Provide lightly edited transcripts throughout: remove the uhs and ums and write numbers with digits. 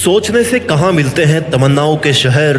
सोचने से कहाँ मिलते हैं तमन्नाओं के शहर,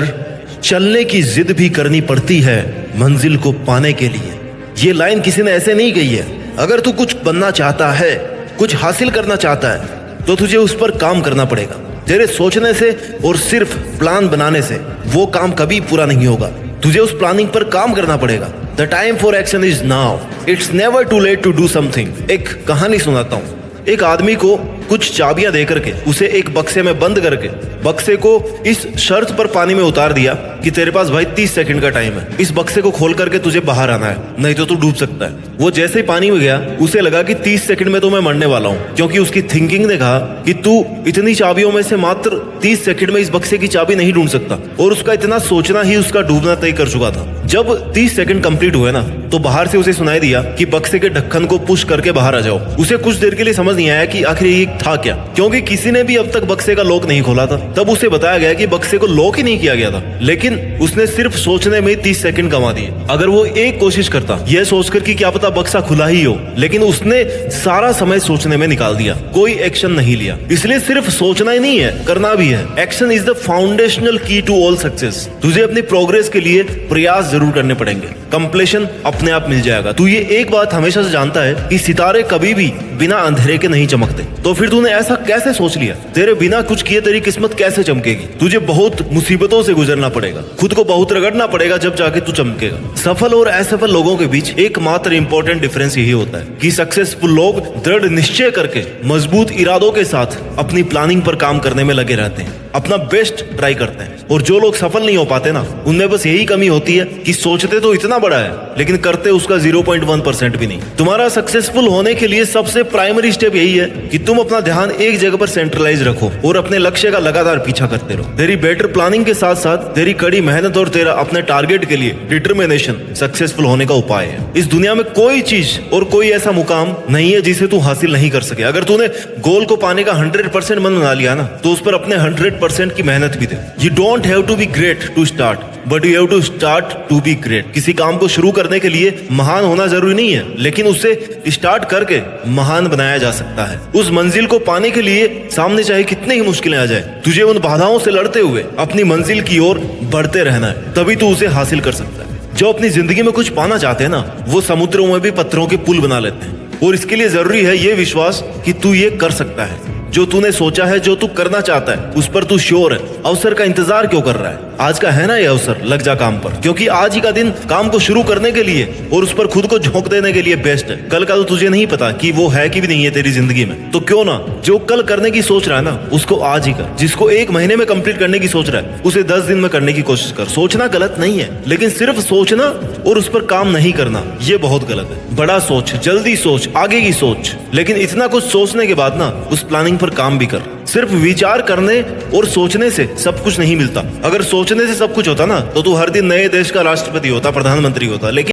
चलने की जिद भी करनी पड़ती है मंजिल को पाने के लिए। ये लाइन किसी ने ऐसे नहीं कही है। अगर तू कुछ बनना चाहता है, कुछ हासिल करना चाहता है, तो तुझे उस पर काम करना पड़ेगा। तेरे सोचने से और सिर्फ प्लान बनाने से वो काम कभी पूरा नहीं होगा। तुझे उस प्लानिंग पर काम करना पड़ेगा। The time for action is now, it's never too late to do something. एक कहानी सुनाता हूँ। एक आदमी को कुछ चाबियां दे करके उसे एक बक्से में बंद करके बक्से को इस शर्त पर पानी में उतार दिया कि तेरे पास भाई 30 सेकंड का टाइम है, इस बक्से को खोल करके तुझे बाहर आना है, नहीं तो तू डूब सकता है। वो जैसे ही पानी में गया उसे लगा कि 30 सेकंड में तो मैं मरने वाला हूँ, क्योंकि उसकी थिंकिंग ने कहा कि तू इतनी चाबियों में से मात्र 30 सेकंड में इस बक्से की चाबी नहीं ढूंढ सकता। और उसका इतना सोचना ही उसका डूबना तय कर चुका था। जब 30 सेकंड कंप्लीट हुए ना, तो बाहर से उसे सुनाई दिया कि बक्से के ढक्कन को पुश करके बाहर आ जाओ। उसे कुछ देर के लिए समझ नहीं आया कि आखिर ये था क्या, क्योंकि किसी ने भी अब तक बक्से का लॉक नहीं खोला था। तब उसे बताया गया कि बक्से को लॉक ही नहीं किया गया था, लेकिन उसने सिर्फ सोचने में 30 सेकंड गंवा दिए। अगर वो एक कोशिश करता यह सोचकर कि क्या पता बक्सा खुला ही हो, लेकिन उसने सारा समय सोचने में निकाल दिया, कोई एक्शन नहीं लिया। इसलिए सिर्फ सोचना ही नहीं है, करना भी है। एक्शन इज द फाउंडेशनल की टू ऑल सक्सेस। तुझे अपनी प्रोग्रेस के लिए प्रयास जरूर करने पड़ेंगे, कंप्लीशन अपने आप मिल जाएगा। तू ये एक बात हमेशा से जानता है कि सितारे कभी भी बिना अंधेरे के नहीं चमकते, तो फिर तूने ऐसा कैसे सोच लिया? तेरे बिना कुछ किए तेरी किस्मत कैसे चमकेगी? तुझे बहुत मुसीबतों से गुजरना पड़ेगा, खुद को बहुत रगड़ना पड़ेगा, जब जाके तू चमकेगा। सफल और असफल लोगों के बीच एकमात्र इंपॉर्टेंट डिफरेंस यही होता है कि सक्सेसफुल लोग दृढ़ निश्चय करके मजबूत इरादों के साथ अपनी प्लानिंग पर काम करने में लगे रहते हैं, अपना बेस्ट ट्राई करते हैं। और जो लोग सफल नहीं हो पाते ना, उनमें बस यही कमी होती है कि सोचते तो इतना बड़ा है, लेकिन करते उसका 0.1% भी नहीं। तुम्हारा सक्सेसफुल होने के लिए सबसे प्राइमरी स्टेप यही है कि तुम अपना ध्यान एक जगह पर सेंट्रलाइज रखो और अपने लक्ष्य का लगातार पीछा करते रहो। तेरी बेटर प्लानिंग के साथ साथ तेरी कड़ी मेहनत और तेरा अपने टारगेट के लिए डिटर्मिनेशन सक्सेसफुल होने का उपाय है। इस दुनिया में कोई चीज और कोई ऐसा मुकाम नहीं है जिसे तू हासिल नहीं कर सके। अगर तूने गोल को पाने का 100% मन बना लिया ना, तो उस पर अपने 100% की मेहनत भी दे। You don't have to be great to start, but you have to start to be great. किसी काम को शुरू करने के लिए महान होना जरूरी नहीं है, लेकिन उसे स्टार्ट करके महान बनाया जा सकता है। उस मंजिल को पाने के लिए सामने चाहे कितने ही मुश्किलें आ जाए, तुझे उन बाधाओं से लड़ते हुए अपनी मंजिल की ओर बढ़ते रहना है, तभी तू उसे हासिल कर सकता है। जो अपनी जिंदगी में कुछ पाना चाहते हैं ना, वो समुद्रों में भी पत्थरों के पुल बना लेते हैं। और इसके लिए जरूरी है ये विश्वास कि तू ये कर सकता है। जो तूने सोचा है, जो तू करना चाहता है, उस पर तू श्योर है। अवसर का इंतजार क्यों कर रहा है? आज का है ना ये अवसर, लग जा काम पर, क्योंकि आज ही का दिन काम को शुरू करने के लिए और उस पर खुद को झोंक देने के लिए बेस्ट है। कल का तो तुझे नहीं पता कि वो है कि भी नहीं है तेरी जिंदगी में, तो क्यों ना जो कल करने की सोच रहा है ना, उसको आज ही कर। जिसको 1 महीने में कंप्लीट करने की सोच रहा है, उसे 10 दिन में करने की कोशिश कर। सोचना गलत नहीं है, लेकिन सिर्फ सोचना और उस पर काम नहीं करना, ये बहुत गलत है। बड़ा सोच, जल्दी सोच, आगे की सोच, लेकिन इतना कुछ सोचने के बाद ना उस प्लानिंग पर काम भी कर। सिर्फ विचार करने और सोचने से सब कुछ नहीं मिलता। अगर सोचने से सब कुछ होता ना, तो तू हर दिन नए देश का राष्ट्रपति होता, प्रधानमंत्री होता। लेकिन